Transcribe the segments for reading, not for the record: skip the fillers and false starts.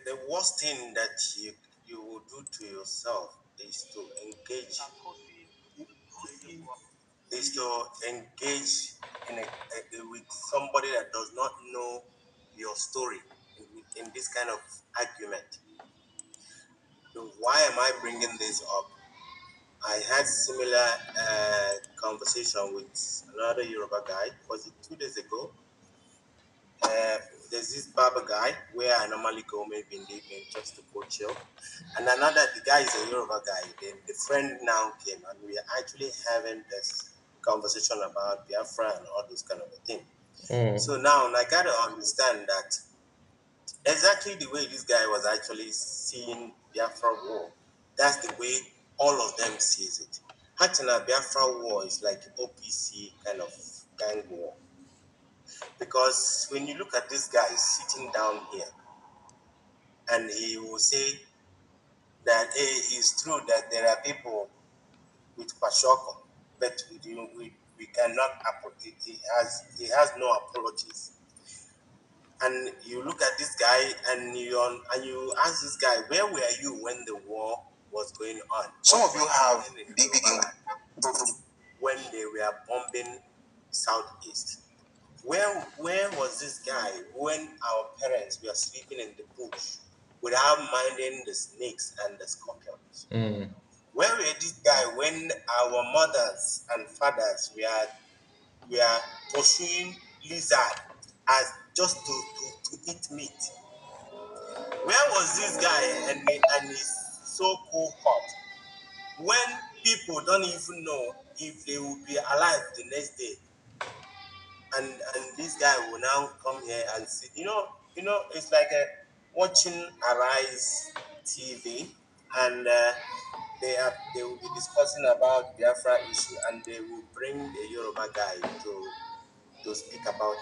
the worst thing that you will do to yourself is to engage with somebody that does not know your story in this kind of argument. So why am I bringing this up? I had similar conversation with another Yoruba guy. Was it 2 days ago? There's this barber guy where I normally go maybe in the evening just to go chill. And the guy is a Yoruba guy. The friend now came and we are actually having this conversation about Biafra and all those kind of things. So now I got to understand that exactly the way this guy was actually seeing Biafra war, that's the way all of them sees it. Hatana Biafra war is like OPC kind of gang war. Because when you look at this guy sitting down here, and he will say that it's true that there are people with Pashoko, but we cannot he has no apologies. And you look at this guy and you ask this guy, where were you when the war was going on? Some of you have big when they were bombing southeast. Where was this guy when our parents were sleeping in the bush without minding the snakes and the scorpions? Where were this guy when our mothers and fathers were pursuing lizard as just to eat meat? Where was this guy and his so-called hot when people don't even know if they will be alive the next day? And this guy will now come here and see. It's like watching Arise TV, and they will be discussing about Biafra issue, and they will bring the Yoruba guy to speak about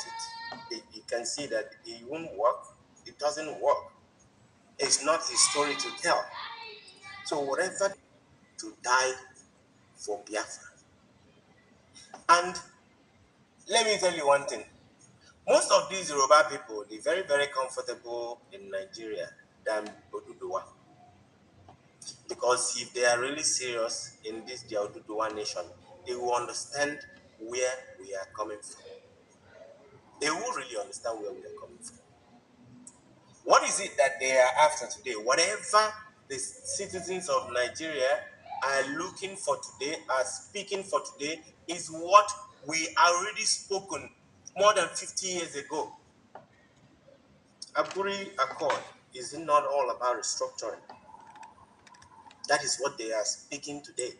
it. You can see that it won't work. It doesn't work. It's not his story to tell. So whatever to die for Biafra. And let me tell you one thing. Most of these Yoruba people, they're very, very comfortable in Nigeria than Oduduwa. Because if they are really serious in this their Oduduwa nation, they will understand where we are coming from. They will really understand where we are coming from. What is it that they are after today? Whatever the citizens of Nigeria are looking for today, are speaking for today, is what we already spoken more than 50 years ago. Aburi Accord is not all about restructuring. That is what they are speaking today.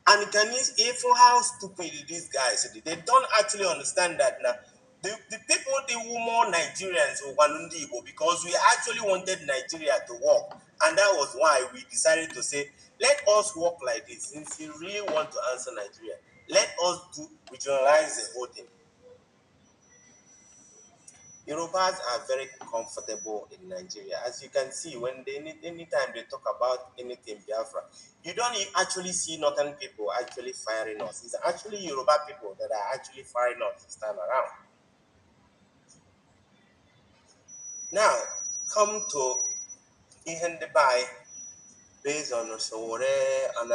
And can you even how stupid these guys are? They don't actually understand that now. The people, they were more Nigerians or Walundi Igbo because we actually wanted Nigeria to work. And that was why we decided to say, let us work like this. Since you really want to answer Nigeria, let us regionalize the whole thing. Yorubas are very comfortable in Nigeria. As you can see, when anytime they talk about anything Biafra, you don't actually see northern people actually firing us. It's actually Yoruba people that are actually firing us this time around. Now, come to Ihan Dubai based on Sowore and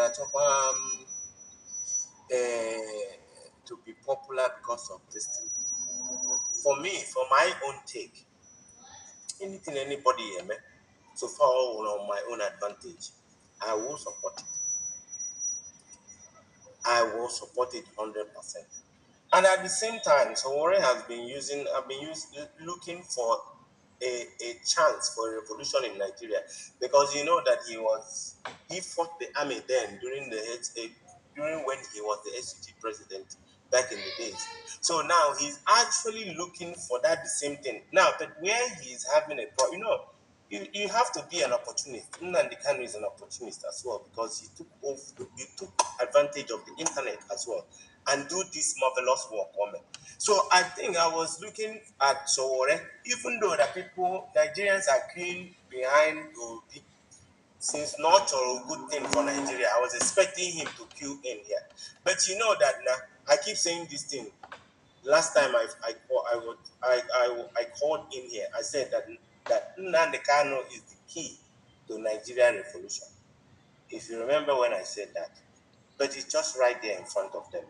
to be popular because of this thing. For me, for my own take, anything anybody so far on my own advantage, I will support it. I will support it 100%. And at the same time, Sowore has been looking for a chance for a revolution in Nigeria because you know that he fought the army then during when he was the SUG president back in the days. So now he's actually looking for that the same thing. Now, but where he's having a problem, you have to be an opportunist. Nnamdi Kanu is an opportunist as well because he took advantage of the internet as well and do this marvelous work on me. So I think I was looking at Sowore, even though the Nigerians are queuing behind Obi, since not a good thing for Nigeria, I was expecting him to queue in here. But you know that now, I keep saying this thing. Last time I called in here, I said that that Nnamdi Kanu is the key to Nigerian revolution. If you remember when I said that, but it's just right there in front of them.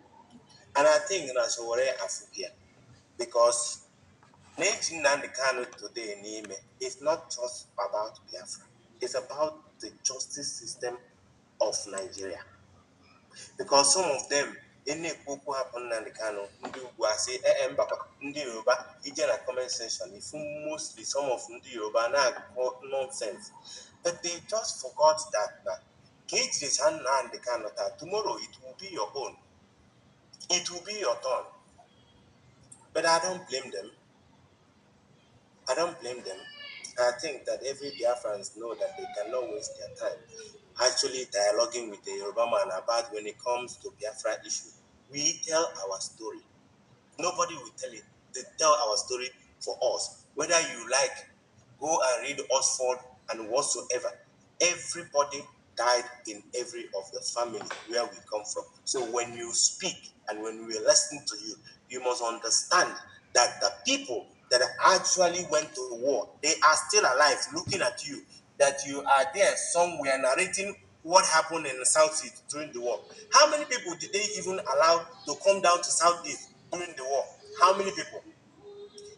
And I think that's what Africa, because Nation Nnamdi Kanu today in Ime is not just about Biafra. It's about the justice system of Nigeria. Because some of them, any okwu happen Nnamdi Kanu, ndị ugwu asị mbakwa ndị Yoruba ije na comment section, if mostly some of ndị Yoruba na-akọ nonsense. But they just forgot that Nnamdi Kanu, tomorrow it will be your own. It will be your turn. But I don't blame them. I don't blame them. I think that every Biafrans know that they cannot waste their time actually dialoguing with the Yoruba man about when it comes to Biafra issue. We tell our story. Nobody will tell it. They tell our story for us. Whether you like, go and read Oxford and whatsoever. Everybody died in every of the family where we come from. So when you speak and when we listen to you, you must understand that the people that actually went to war, they are still alive looking at you, that you are there somewhere narrating what happened in the Southeast during the war. How many people did they even allow to come down to Southeast during the war? How many people?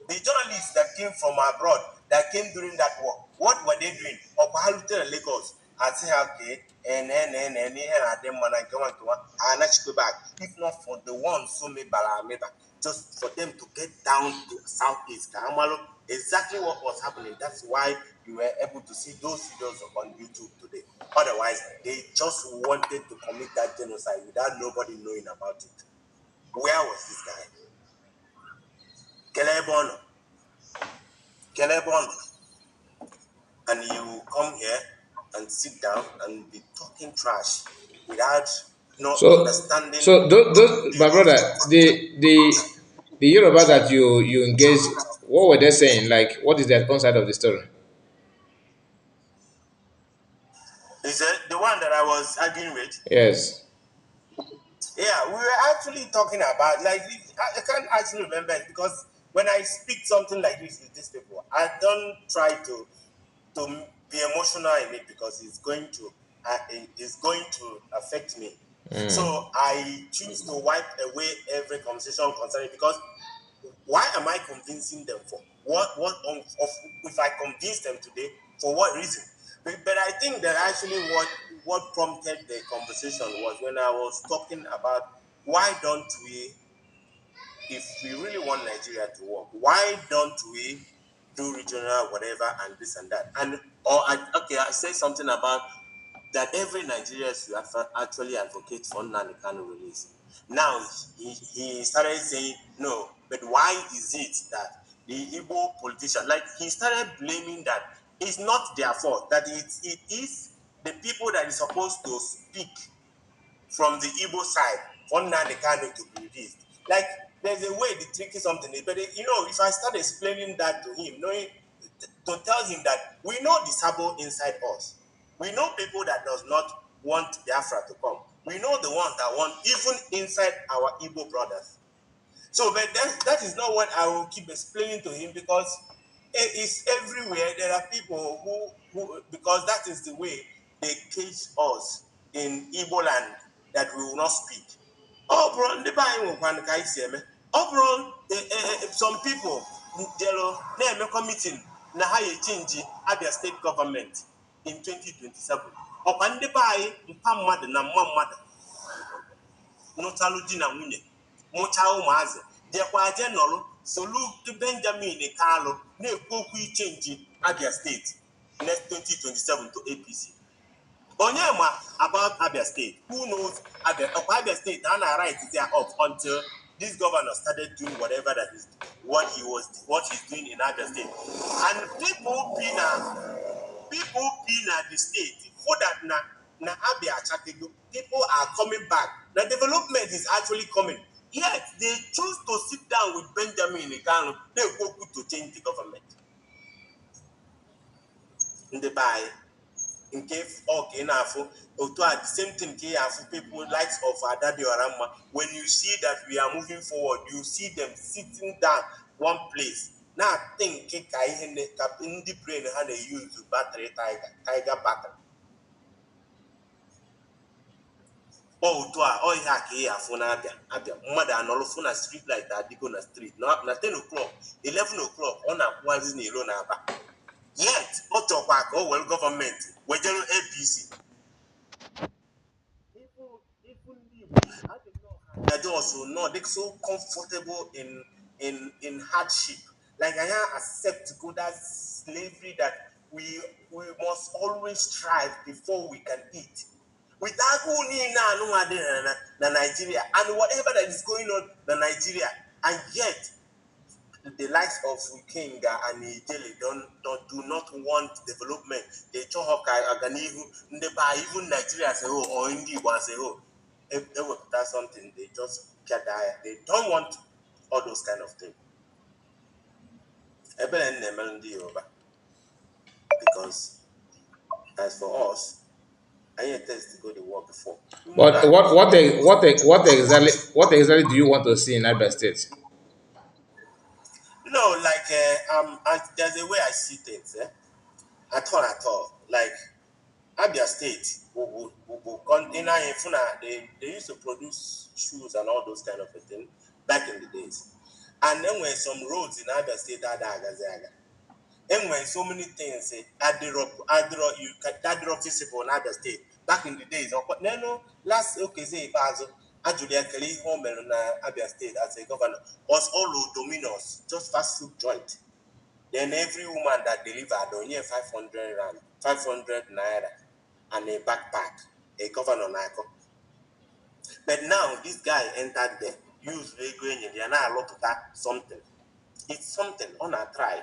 The journalists that came from abroad, that came during that war, what were they doing? Opahalute Lagos, I say, okay, and back. If not for the ones who made Balameba, just for them to get down to Southeast, exactly what was happening. That's why you were able to see those videos on YouTube today. Otherwise, they just wanted to commit that genocide without nobody knowing about it. Where was this guy? Kelebon, and you come here and sit down and be talking trash without not understanding. So those my brother, the Yoruba that you engage, what were they saying? Like, what is the conside of the story? Is the one that I was arguing with? Yes. Yeah, we were actually talking about, like, I can't actually remember it because when I speak something like this with these people, I don't try to be emotional in it because it's going to affect me. So I choose to wipe away every conversation concerning, because why am I convincing them for? If I convince them today, for what reason? But I think that actually what prompted the conversation was when I was talking about why don't we, if we really want Nigeria to work, why don't we do regional whatever and this and that? And I say something about that every Nigerian should actually advocate for Nnamdi Kanu release. Now he started saying no, but why is it that the Igbo politician, like, he started blaming that it's not their fault, that it is the people that is supposed to speak from the Igbo side for Nnamdi Kanu to be released. Like, there's a way the tricky something is, but if I start explaining that to him, knowing to tell him that we know the Sabo inside us, we know people that does not want Biafra to come. We know the ones that want, even inside our Igbo brothers. So, but that is not what I will keep explaining to him, because it's everywhere. There are people who because that is the way they cage us in Igbo land, that we will not speak. Oh, bro, the Bible one guy say me. Oh, bro, some people they make a meeting na how you change Abia state government in 2027. Oh, when the buy mpa na mma n'ụtalụ di na nwunye mụchaa ụmụazị jekwa je nọrụ solu Benjamin Kalu na-ekwu okwu ichenji Abia steeti next 2027 to APC. Onye ma about Abia State? Who knows Abia State? And I write it there up until this governor started doing whatever what he's doing in Abia State. And people being at the state for that na Abia Chatego, people are coming back. The development is actually coming. Yet they choose to sit down with Benjamin Kanu. They go to change the government. In the buy, in case okay now for the same thing people likes of Adadi Orama. When you see that we are moving forward, you see them sitting down one place na-think ka ihe ka ndị brain ha na-use batrị tiger batrị otu a ọ ihe a ka ị afụ na-abịa abịa mmadụ anọlụfụ na street light adịgo na street na 10 o'clock 11 o'clock ọ na-akwụghazi n'ilo na-aba yet ọ chọkwa ka o were gọọmenti wejere APC even ndị Igbo they also know they're so comfortable in hardship. Like I accept to go that slavery that we must always strive before we can eat. Without going na Nigeria and whatever that is going on in Nigeria, and yet the likes of Wikinga and Ijele do not want development. They talk about Aganihu, even Nigeria as a whole or India as a whole. If that's something they just get die. They don't want all those kind of things. Because as for us, I had to go to war before. But what exactly do you want to see in Abia State? No, like there's a way I see things. At all. Like Abia State, container they used to produce shoes and all those kind of things back in the days. And then when some roads in Abia State and when so many things Adiro you can Adiro visible in Abia State back in the days. No, last okay say Ajulia Kelly home in Abia State as a governor was all Domino's, just fast food joint. Then every woman that delivered only 500 rand, 500 naira, and a backpack, a governor Nako. But now this guy entered there, used going in there, now look at something. It's something on a try,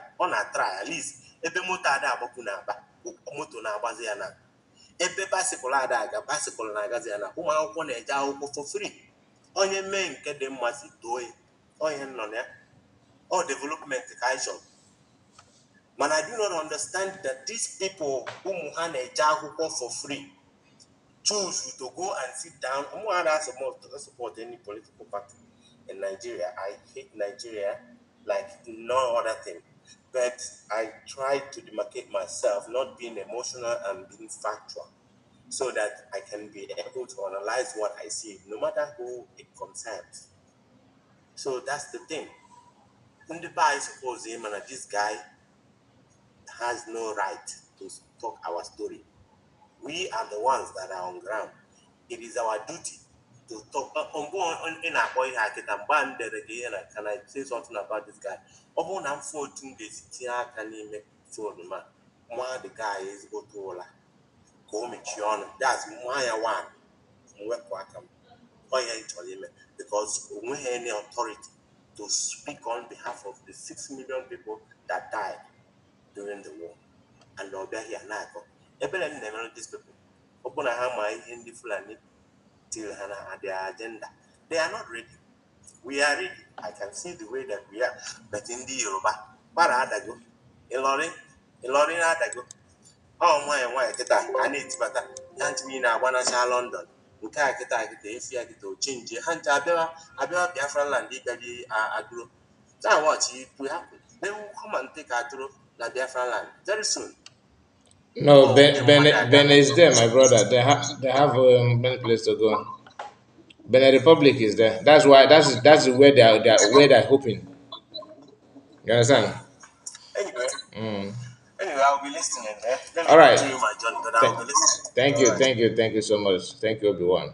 at least. Ebe moto ada abakuna ba, moto na abazi yana. Ebe bicycle ada aga, bicycle na agazi yana. Ụmụ akwụkwọ na-eje akwụkwọ for free. Onye mee nke dị mmasị too onye nọ na ya. All development ka anyị chọrọ. But I do not understand that these people who Muhane Jahuko for free choose to go and sit down. I'm not support any political party in Nigeria. I hate Nigeria like no other thing. But I try to demarcate myself, not being emotional and being factual, so that I can be able to analyze what I see, no matter who it concerns. So that's the thing. In the I suppose him and this guy has no right to talk our story. We are the ones that are on ground. It is our duty to talk. In our boy, can I say something about this guy? I'm 14 days. Can you make sure the man? The guy is go to that's my one. Because we have any authority to speak on behalf of the 6 million people that died during the war. And Lord, here now, these people. Open a hammer in the Fulani till Hana at their agenda. They are not ready. We are ready. I can see the way that we are. But in the Yoruba, Paradago, Ilorin Adago. Oh, my, I need to better. Can't mean I want to London. We can't get if you to change your hand. Abella Biafra land, legally, agro. That's what it will happen. They will come and take our through the Biafra land very soon. No, Oh, the mother Ben is there, my brother. They have many places to go. Benin Republic is there. That's where they're hoping. You understand? anyway, Mm. I'll be listening. Let me All right. continue my journey, but I'll be listening. Thank All you, right. thank you, thank you so much. Thank you, everyone.